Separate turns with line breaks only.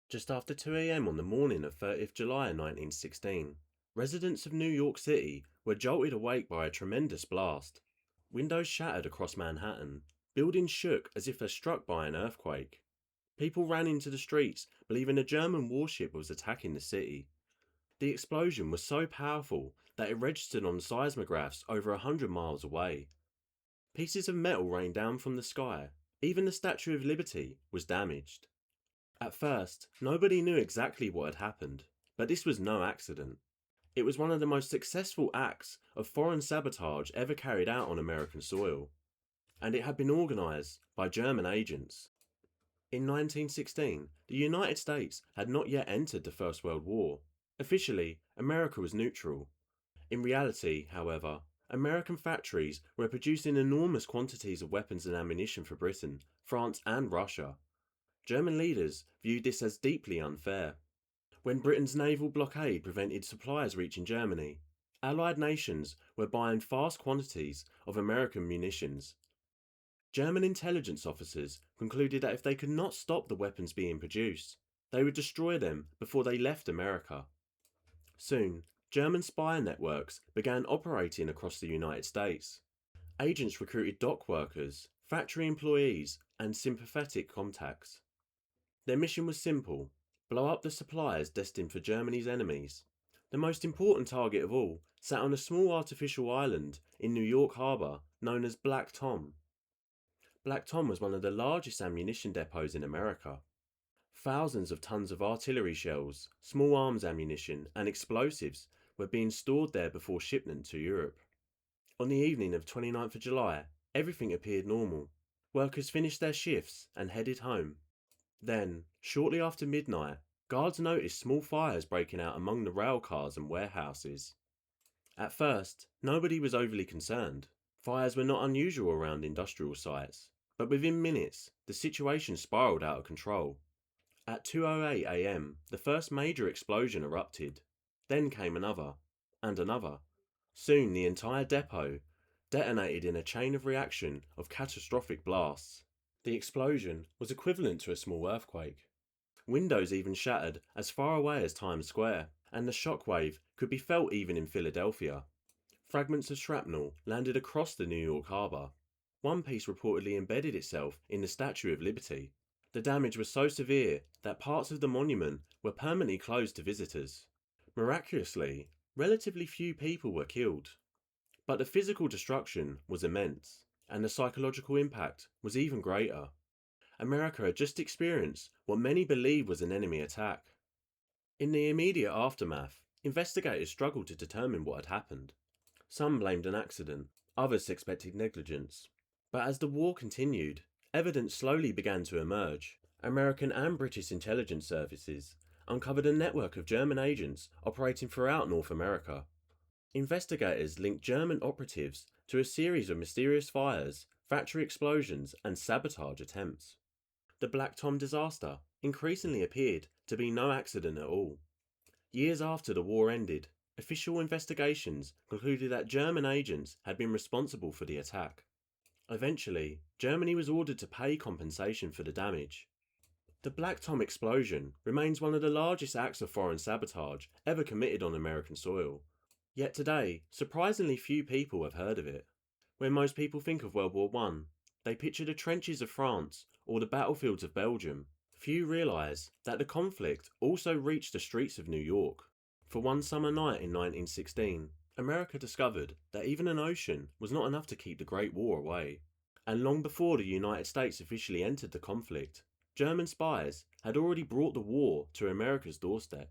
Just after 2 a.m. on the morning of 30th July 1916, residents of New York City were jolted awake by a tremendous blast. Windows shattered across Manhattan, buildings shook as if they're struck by an earthquake. People ran into the streets believing a German warship was attacking the city. The explosion was so powerful that it registered on seismographs over 100 miles away. Pieces of metal rained down from the sky. Even the Statue of Liberty was damaged. At first, nobody knew exactly what had happened, but this was no accident. It was one of the most successful acts of foreign sabotage ever carried out on American soil, and it had been organised by German agents. In 1916, the United States had not yet entered the First World War. Officially, America was neutral. In reality, however, American factories were producing enormous quantities of weapons and ammunition for Britain, France, and Russia. German leaders viewed this as deeply unfair. When Britain's naval blockade prevented supplies reaching Germany, Allied nations were buying vast quantities of American munitions. German intelligence officers concluded that if they could not stop the weapons being produced, they would destroy them before they left America. Soon, German spy networks began operating across the United States. Agents recruited dock workers, factory employees, and sympathetic contacts. Their mission was simple: blow up the supplies destined for Germany's enemies. The most important target of all sat on a small artificial island in New York Harbor known as Black Tom. Black Tom was one of the largest ammunition depots in America. Thousands of tons of artillery shells, small arms ammunition, and explosives were being stored there before shipment to Europe. On the evening of 29th of July, everything appeared normal. Workers finished their shifts and headed home. Then, shortly after midnight, guards noticed small fires breaking out among the railcars and warehouses. At first, nobody was overly concerned. Fires were not unusual around industrial sites, but within minutes, the situation spiraled out of control. At 2:08 a.m., the first major explosion erupted. Then came another, and another. Soon the entire depot detonated in a chain of reaction of catastrophic blasts. The explosion was equivalent to a small earthquake. Windows even shattered as far away as Times Square, and the shockwave could be felt even in Philadelphia. Fragments of shrapnel landed across the New York Harbor. One piece reportedly embedded itself in the Statue of Liberty. The damage was so severe that parts of the monument were permanently closed to visitors. Miraculously, relatively few people were killed. But the physical destruction was immense, and the psychological impact was even greater. America had just experienced what many believed was an enemy attack. In the immediate aftermath, investigators struggled to determine what had happened. Some blamed an accident, others suspected negligence. But as the war continued, evidence slowly began to emerge. American and British intelligence services uncovered a network of German agents operating throughout North America. Investigators linked German operatives to a series of mysterious fires, factory explosions, and sabotage attempts. The Black Tom disaster increasingly appeared to be no accident at all. Years after the war ended, official investigations concluded that German agents had been responsible for the attack. Eventually, Germany was ordered to pay compensation for the damage. The Black Tom explosion remains one of the largest acts of foreign sabotage ever committed on American soil. Yet today, surprisingly few people have heard of it. When most people think of World War I, they picture the trenches of France or the battlefields of Belgium. Few realise that the conflict also reached the streets of New York. For one summer night in 1916, America discovered that even an ocean was not enough to keep the Great War away. And long before the United States officially entered the conflict, German spies had already brought the war to America's doorstep.